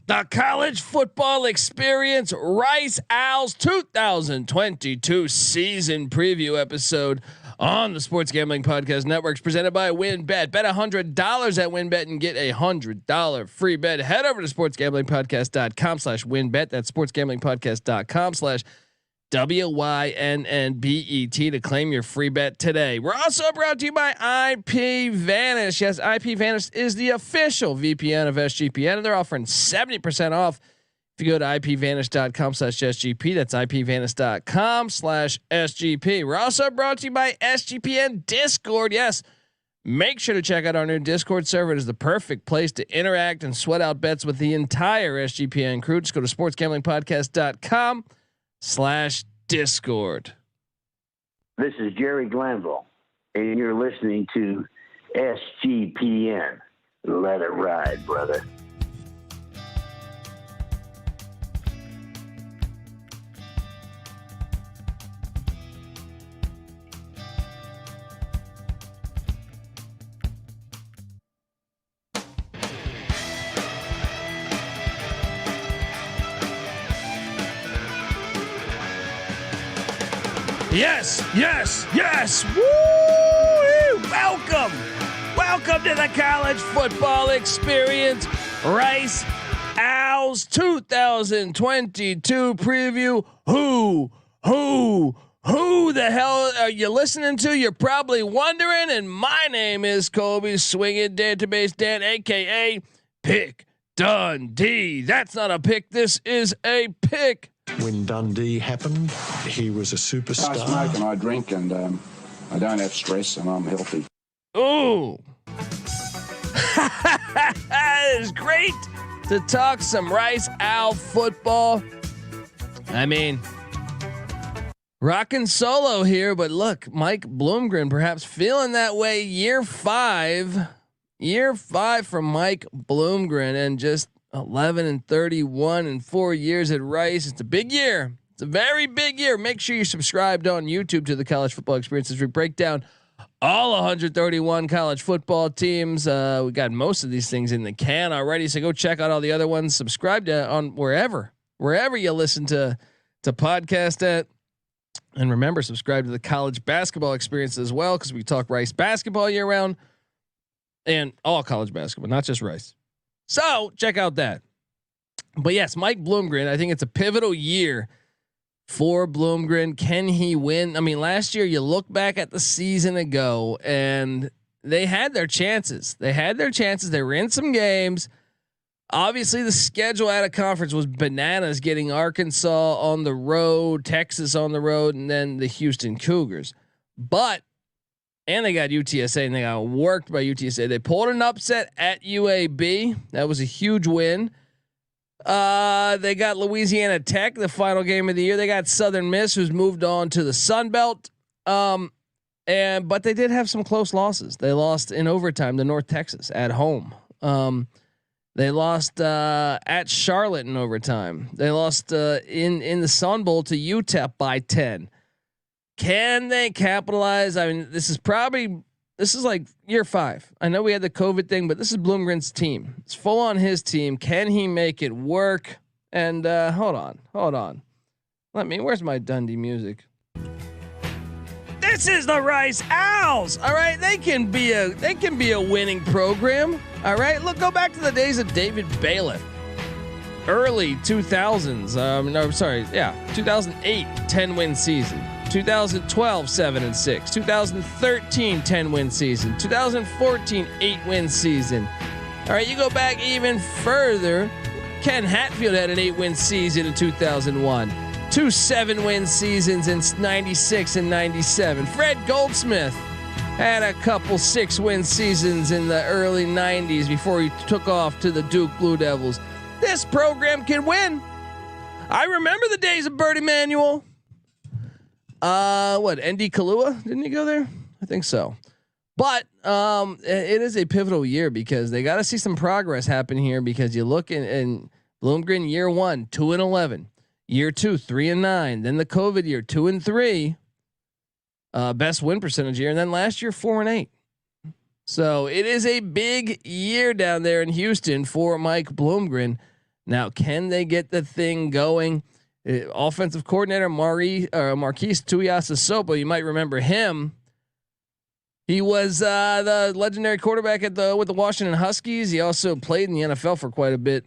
The college football experience Rice Owls 2022 season preview episode on the Sports Gambling Podcast Network, presented by WynnBET. Bet $100 at WynnBET and get $100 free bet. Head over to sportsgamblingpodcast.com/WynnBET. That's sportsgamblingpodcast.com/WYNNBET to claim your free bet today. We're also brought to you by IP Vanish. Yes, IP Vanish is the official VPN of SGPN, and they're offering 70% off if you go to ipvanish.com/SGP. That's ipvanish.com/SGP. We're also brought to you by SGPN Discord. Yes, make sure to check out our new Discord server. It is the perfect place to interact and sweat out bets with the entire SGPN crew. Just go to sportsgamblingpodcast.com/Discord. This is Jerry Glanville, and you're listening to SGPN. Let it ride, brother. Yes, yes, yes. Woo! Welcome to the college football experience. Rice Owls 2022 preview. Who the hell are you listening to? You're probably wondering. And my name is Kobe Swinging Database Dan, aka Pick Dundee. That's not a pick. This is a pick. When Dundee happened, he was a superstar. I smoke and I drink, and I don't have stress, and I'm healthy. Ooh. It's great to talk some Rice Owl football. I mean, rocking solo here, but look, Mike Bloomgren perhaps feeling that way. Year five from Mike Bloomgren, and just 11-31 in 4 years at Rice. It's a big year. It's a very big year. Make sure you're subscribed on YouTube to the College Football Experience as we break down all 131 college football teams. We got most of these things in the can already, so go check out all the other ones. Subscribe to on wherever you listen to podcast at, and remember, subscribe to the College Basketball Experience as well, because we talk Rice basketball year round and all college basketball, not just Rice. So check out that. But yes, Mike Bloomgren, I think it's a pivotal year for Bloomgren. Can he win? I mean, last year you look back at the season ago and they had their chances. They were in some games. Obviously the schedule out of conference was bananas, getting Arkansas on the road, Texas on the road, and then the Houston Cougars. And they got UTSA, and they got worked by UTSA. They pulled an upset at UAB. That was a huge win. They got Louisiana Tech, the final game of the year. They got Southern Miss, who's moved on to the Sun Belt. But they did have some close losses. They lost in overtime to North Texas at home. They lost at Charlotte in overtime. They lost in the Sun Bowl to UTEP by 10. Can they capitalize? I mean, this is like year 5. I know we had the COVID thing, but this is Bloomgren's team. It's full on his team. Can he make it work? And hold on. Where's my Dundee music? This is the Rice Owls. All right, they can be a winning program. All right, go back to the days of David Bailiff. Early 2000s. 2008 10-win season. 2012 7-6, 2013 10-win season, 2014 8-win season. All right, you go back even further. Ken Hatfield had an 8-win season in 2001, 2 7-win seasons in 96 and 97. Fred Goldsmith had a couple 6-win seasons in the early 90s before he took off to the Duke Blue Devils. This program can win. I remember the days of Bert Emanuel. ND Kahlua? Didn't he go there? I think so. But it is a pivotal year because they got to see some progress happen here, because you look in Bloomgren year 1, 2-11, year 2, 3-9, then the COVID year, 2-3, best win percentage year. And then last year, 4-8. So it is a big year down there in Houston for Mike Bloomgren. Now, can they get the thing going? Offensive coordinator Marquise Tuiasosopo, you might remember him. He was the legendary quarterback with the Washington Huskies. He also played in the NFL for quite a bit.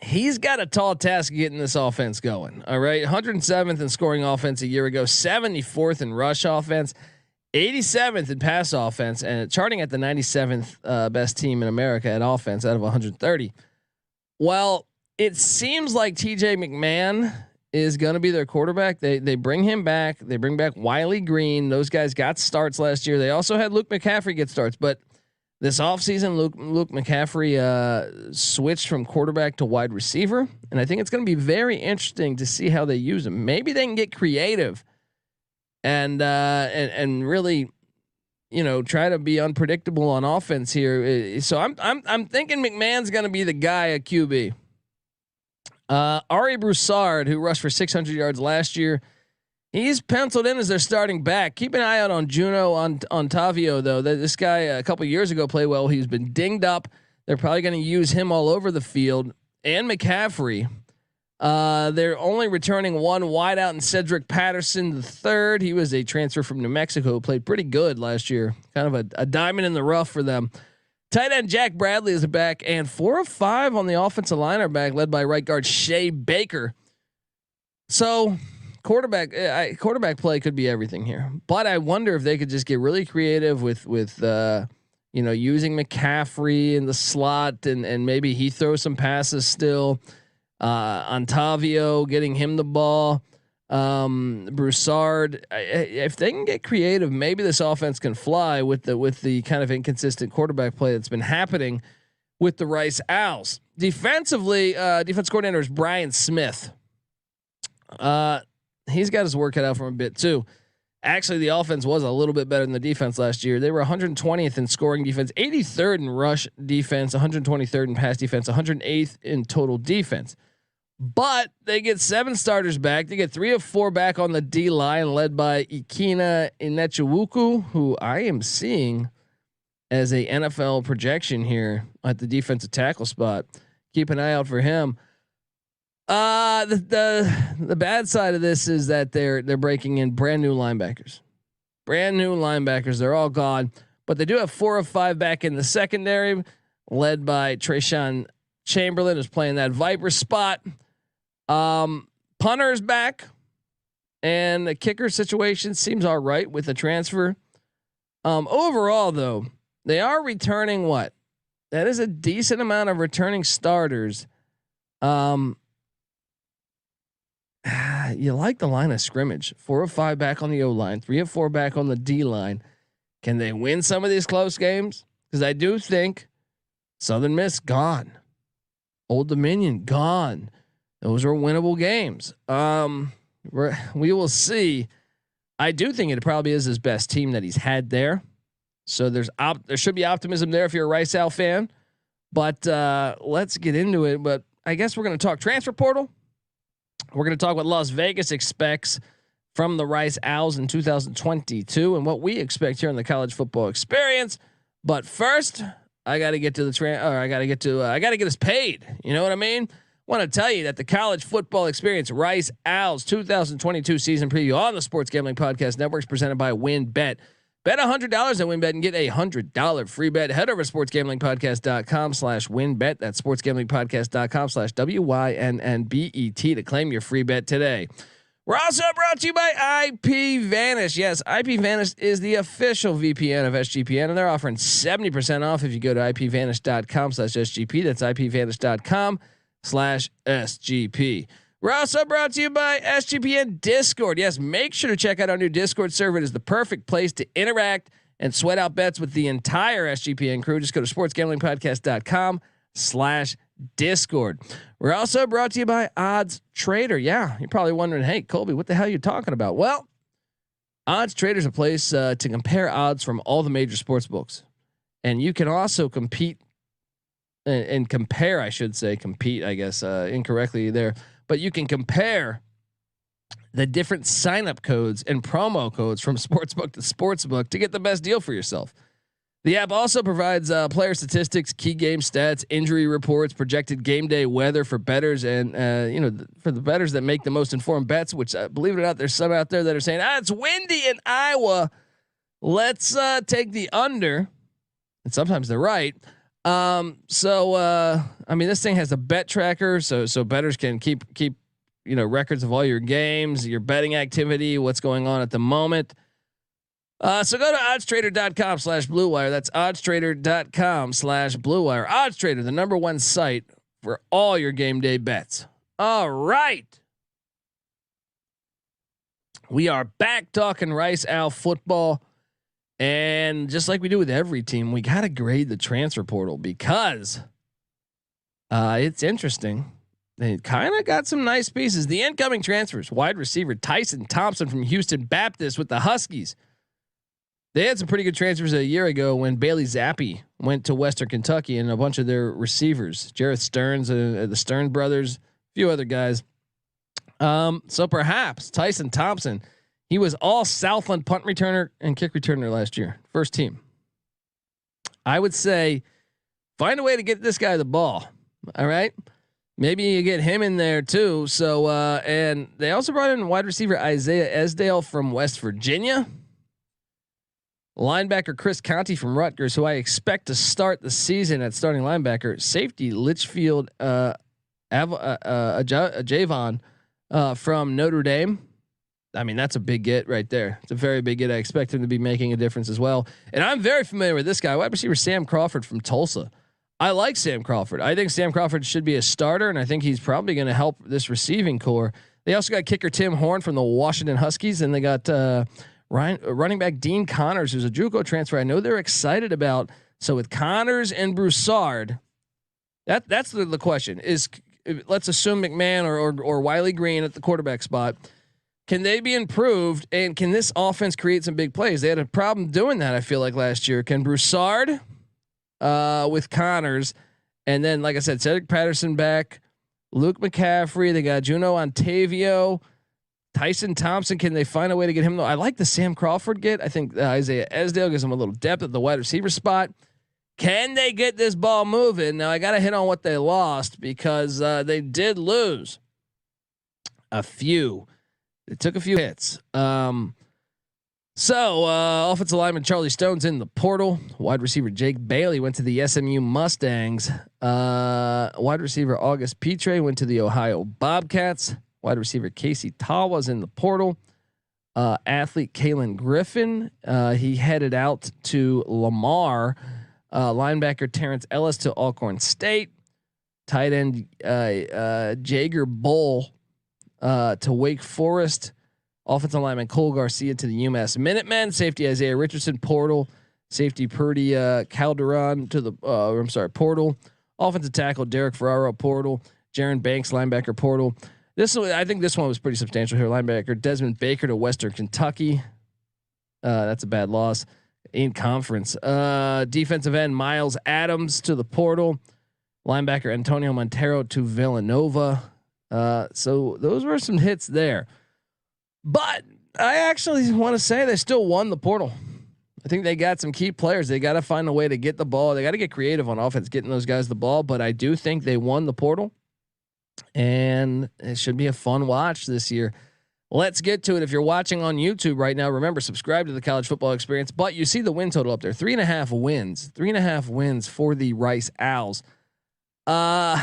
He's got a tall task getting this offense going. All right, 107th in scoring offense a year ago, 74th in rush offense, 87th in pass offense, and charting at the 97th best team in America at offense out of 130. Well, it seems like TJ McMahon is going to be their quarterback. They bring him back. They bring back Wiley Green. Those guys got starts last year. They also had Luke McCaffrey get starts, but this offseason, Luke McCaffrey switched from quarterback to wide receiver, and I think it's going to be very interesting to see how they use him. Maybe they can get creative and really, try to be unpredictable on offense here. So I'm thinking McMahon's going to be the guy at QB. Ari Broussard, who rushed for 600 yards last year, he's penciled in as their starting back. Keep an eye out on Juma Octoviano, though. This guy a couple years ago played well. He's been dinged up. They're probably going to use him all over the field. And McCaffrey. They're only returning one wideout in CJ Patterson III. He was a transfer from New Mexico, played pretty good last year. Kind of a diamond in the rough for them. Tight end Jack Bradley is back, and 4 of 5 on the offensive line are back, led by right guard Shea Baker. So quarterback play could be everything here, but I wonder if they could just get really creative with using McCaffrey in the slot and maybe he throws some passes still. Octavio, getting him the ball. Broussard, if they can get creative, maybe this offense can fly with the kind of inconsistent quarterback play that's been happening with the Rice Owls. Defensively, defense coordinator is Brian Smith. He's got his work cut out from a bit too. Actually, the offense was a little bit better than the defense last year. They were 120th in scoring defense, 83rd in rush defense, 123rd in pass defense, 108th in total defense. But they get 7 starters back. They get 3 of 4 back on the D line, led by Ikena Inechewuku, who I am seeing as a NFL projection here at the defensive tackle spot. Keep an eye out for him. The bad side of this is that they're breaking in brand new linebackers. They're all gone, but they do have 4 of 5 back in the secondary, led by Trayshawn Chamberlain, who's playing that Viper spot. Punter is back, and the kicker situation seems all right with the transfer. Overall, though, they are returning what? That is a decent amount of returning starters. You like the line of scrimmage. 4 of 5 back on the O line, 3 of 4 back on the D line. Can they win some of these close games? Because I do think Southern Miss gone, Old Dominion gone. Those are winnable games. We will see. I do think it probably is his best team that he's had there. So there should be optimism there if you're a Rice Owl fan. But let's get into it. But I guess we're going to talk transfer portal. We're going to talk what Las Vegas expects from the Rice Owls in 2022 and what we expect here in the college football experience. But first, I got to get to I got to get us paid. You know what I mean? Want to tell you that the college football experience Rice Owls 2022 season preview on the Sports Gambling Podcast Network is presented by WinBet. Bet $100 at WinBet and get $100 free bet. Head over to sportsgamblingpodcast.com/winbet. That's sportsgamblingpodcast.com/WYNNBET to claim your free bet today. We're also brought to you by IP Vanish. Yes, IP Vanish is the official VPN of SGPN, and they're offering 70% off if you go to ipvanish.com/SGP. That's ipvanish.com/SGP. We're also brought to you by SGPN Discord. Yes, make sure to check out our new Discord server. It is the perfect place to interact and sweat out bets with the entire SGPN crew. Just go to sportsgamblingpodcast.com/Discord. We're also brought to you by Odds Trader. Yeah, you're probably wondering, hey, Colby, what the hell are you talking about? Well, Odds Trader is a place to compare odds from all the major sports books. And you can also compete and compare, I should say, I guess, incorrectly there. But you can compare the different sign-up codes and promo codes from sportsbook to sportsbook to get the best deal for yourself. The app also provides player statistics, key game stats, injury reports, projected game day weather for bettors, and for the bettors that make the most informed bets. Which, believe it or not, there's some out there that are saying, it's windy in Iowa. Let's take the under, and sometimes they're right. This thing has a bet tracker, so bettors can keep records of all your games, your betting activity, what's going on at the moment. So go to oddstrader.com/Blue Wire. That's oddstrader.com/Blue Wire. OddsTrader, the number one site for all your game day bets. All right. We are back talking Rice Owl football. And just like we do with every team, we got to grade the transfer portal because it's interesting. They kind of got some nice pieces. The incoming transfers: wide receiver Tyson Thompson from Houston Baptist with the Huskies. They had some pretty good transfers a year ago when Bailey Zappi went to Western Kentucky, and a bunch of their receivers, Jareth Stearns, the Stern brothers, a few other guys. So perhaps Tyson Thompson, he was all Southland punt returner and kick returner last year, first team. I would say find a way to get this guy the ball. All right. Maybe you get him in there too. So, and they also brought in wide receiver Isaiah Esdale from West Virginia. Linebacker Chris Conti from Rutgers, who I expect to start the season at starting linebacker. Safety Litchfield Javon from Notre Dame. I mean, that's a big get right there. It's a very big get. I expect him to be making a difference as well. And I'm very familiar with this guy, wide receiver Sam Crawford from Tulsa. I like Sam Crawford. I think Sam Crawford should be a starter, and I think he's probably going to help this receiving core. They also got kicker Tim Horn from the Washington Huskies, and they got running back Dean Connors, who's a JUCO transfer. I know they're excited about. So with Connors and Broussard, that's the question is, let's assume McMahon or Wiley Green at the quarterback spot. Can they be improved, and can this offense create some big plays? They had a problem doing that, I feel like, last year. Can Broussard with Connors, and then, like I said, CJ Patterson back, Luke McCaffrey, they got Juma Octoviano, Tyson Thompson. Can they find a way to get him? I like the Sam Crawford get. I think Isaiah Esdale gives them a little depth at the wide receiver spot. Can they get this ball moving? Now I got to hit on what they lost, because they did lose a few. They took a few hits. Offensive lineman Charlie Stone's in the portal. Wide receiver Jake Bailey went to the SMU Mustangs. Wide receiver August Petre went to the Ohio Bobcats. Wide receiver Casey Tawa's in the portal. Athlete Kalen Griffin, he headed out to Lamar. Linebacker Terrence Ellis to Alcorn State. Tight end Jager Bull to Wake Forest. Offensive lineman Cole Garcia to the UMass Minutemen. Safety Isaiah Richardson portal. Safety Purdy Calderon to the portal. Offensive tackle Derek Ferraro portal. Jaron Banks linebacker portal. I think this one was pretty substantial here. Linebacker Desmond Baker to Western Kentucky. That's a bad loss in conference. Defensive end Miles Adams to the portal. Linebacker Antonio Montero to Villanova. So those were some hits there. But I actually want to say they still won the portal. I think they got some key players. They got to find a way to get the ball. They got to get creative on offense, getting those guys the ball. But I do think they won the portal. And it should be a fun watch this year. Let's get to it. If you're watching on YouTube right now, remember, subscribe to the College Football Experience. But you see the win total up there, 3.5 wins, 3.5 wins for the Rice Owls. And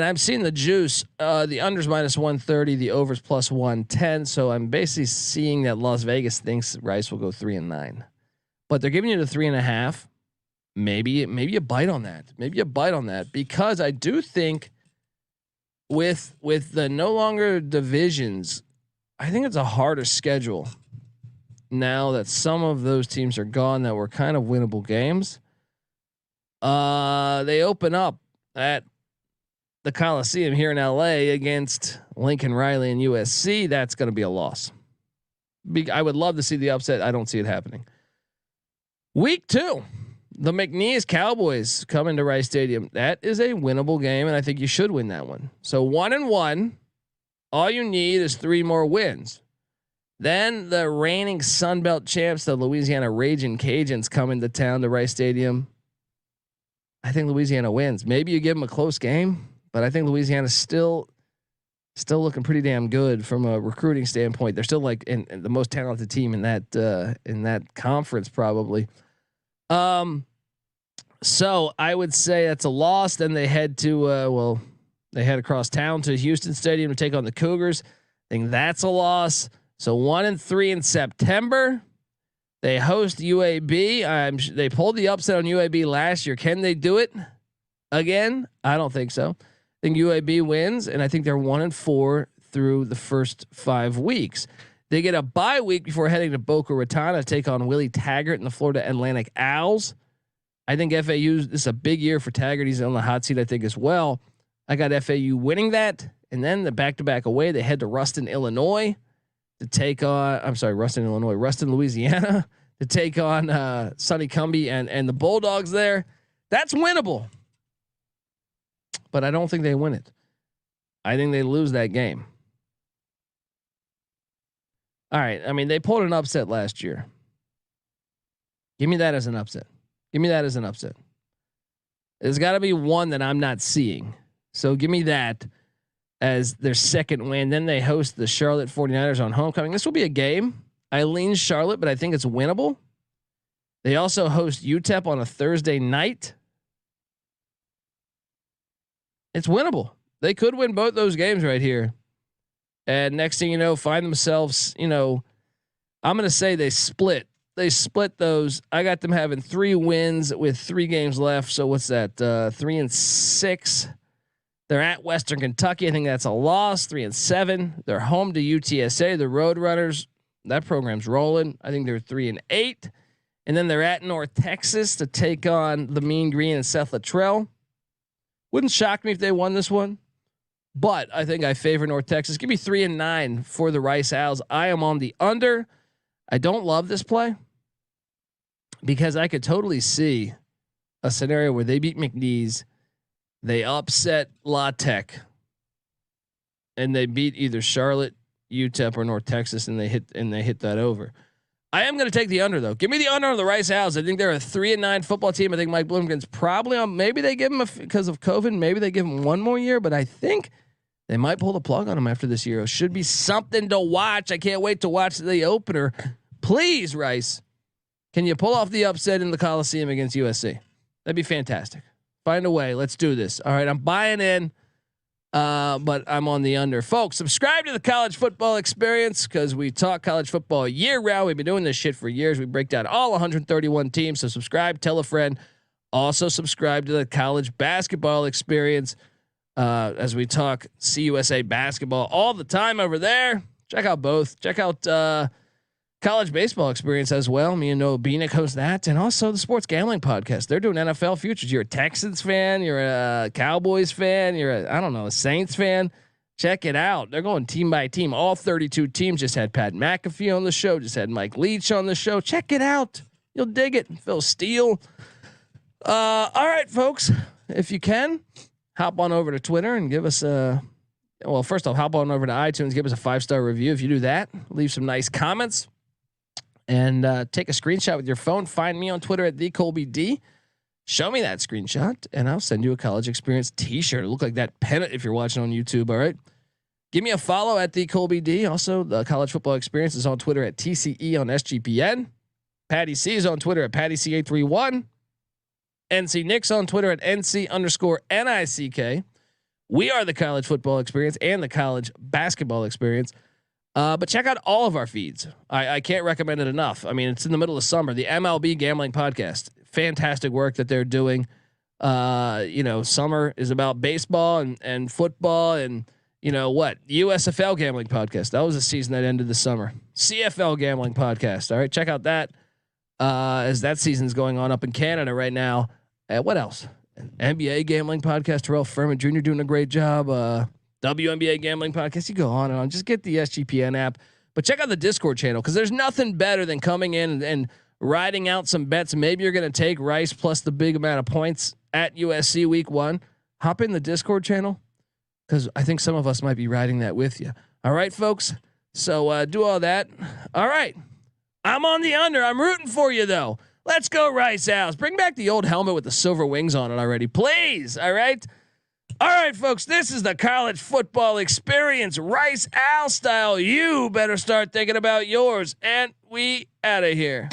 I'm seeing the juice, the unders -130, the overs +110. So I'm basically seeing that Las Vegas thinks Rice will go 3-9, but they're giving you the 3.5. Maybe you bite on that. Maybe you bite on that, because I do think with the no longer divisions, I think it's a harder schedule now that some of those teams are gone that were kind of winnable games. They open up at the Coliseum here in LA against Lincoln Riley and USC. That's going to be a loss. I would love to see the upset. I don't see it happening. Week 2. The McNeese Cowboys come into Rice Stadium. That is a winnable game, and I think you should win that one. So 1-1. All you need is 3 more wins. Then the reigning Sun Belt champs, the Louisiana Raging Cajuns, coming to town to Rice Stadium. I think Louisiana wins. Maybe you give them a close game, but I think Louisiana's still looking pretty damn good from a recruiting standpoint. They're still like in the most talented team in that conference probably. So I would say that's a loss. Then they head to they head across town to Houston Stadium to take on the Cougars. I think that's a loss. So 1-3 in September. They host UAB. They pulled the upset on UAB last year. Can they do it again? I don't think so. I think UAB wins, and I think they're 1-4 through the first 5 weeks. They get a bye week before heading to Boca Raton to take on Willie Taggart and the Florida Atlantic Owls. I think FAU, this is a big year for Taggart. He's on the hot seat, I think, as well. I got FAU winning that, and then the back-to-back away, they head to Ruston, Illinois to take on. Ruston, Louisiana to take on Sonny Cumbie and the Bulldogs there. That's winnable, but I don't think they win it. I think they lose that game. All right. I mean, they pulled an upset last year. Give me that as an upset. There's got to be one that I'm not seeing. So give me that as their second win. Then they host the Charlotte 49ers on homecoming. This will be a game. I lean Charlotte, but I think it's winnable. They also host UTEP on a Thursday night. It's winnable. They could win both those games right here. And next thing you know, find themselves, I'm going to say they split those. I got them having 3 wins with 3 games left. So what's that? 3-6. They're at Western Kentucky. I think that's a loss. 3-7. They're home to UTSA, the Roadrunners. That program's rolling. I think they're 3-8. And then they're at North Texas to take on the Mean Green and Seth Luttrell. Wouldn't shock me if they won this one, but I think I favor North Texas. Give me 3-9 for the Rice Owls. I am on the under. I don't love this play because I could totally see a scenario where they beat McNeese, they upset La Tech, and they beat either Charlotte, UTEP, or North Texas, and they hit that over. I am going to take the under though. Give me the under on the Rice Owls. I think they're a 3-9 football team. I think Mike Bloomgren's probably on. Maybe they give him because of COVID. Maybe they give him one more year, but I think they might pull the plug on him after this year. It should be something to watch. I can't wait to watch the opener. Please, Rice, can you pull off the upset in the Coliseum against USC? That'd be fantastic. Find a way. Let's do this. All right, I'm buying in. But I'm on the under. Folks, subscribe to the College Football Experience because we talk college football year round. We've been doing this shit for years. We break down all 131 teams. So subscribe, tell a friend. Also subscribe to the College Basketball Experience as we talk CUSA basketball all the time over there. Check out both. Check out College Baseball Experience as well. Me and Noah Beanick host that, and also the Sports Gambling Podcast. They're doing NFL futures. You're a Texans fan, you're a Cowboys fan, you're a Saints fan. Check it out. They're going team by team. All 32 teams. Just had Pat McAfee on the show. Just had Mike Leach on the show. Check it out. You'll dig it. Phil Steele. All right, folks. If you can, hop on over to Twitter and give us first off, hop on over to iTunes. Give us a 5-star review. If you do that, leave some nice comments. And take a screenshot with your phone. Find me on Twitter at @TheColbyD. Show me that screenshot, and I'll send you a College Experience T-shirt. It'll look like that pennant if you're watching on YouTube. All right. Give me a follow at @TheColbyD. Also, the College Football Experience is on Twitter at TCE on SGPN. Patty C is on Twitter at PattyC831. NC Nick's on Twitter at NC_NICK. We are the College Football Experience and the College Basketball Experience. But check out all of our feeds. I can't recommend it enough. I mean, it's in the middle of summer. The MLB Gambling Podcast, fantastic work that they're doing. Summer is about baseball and football and USFL Gambling Podcast. That was a season that ended the summer. CFL Gambling Podcast. All right, check out that as that season's going on up in Canada right now. What else? NBA Gambling Podcast. Terrell Furman Jr. doing a great job. WNBA Gambling Podcast. You go on and on. Just get the SGPN app, but check out the Discord channel because there's nothing better than coming in and riding out some bets. Maybe you're going to take Rice plus the big amount of points at USC week 1. Hop in the Discord channel because I think some of us might be riding that with you. All right, folks. So do all that. All right. I'm on the under. I'm rooting for you though. Let's go Rice Owls. Bring back the old helmet with the silver wings on it already, please. All right. All right, folks. This is the college football experience, Rice Owl style. You better start thinking about yours. And we out of here.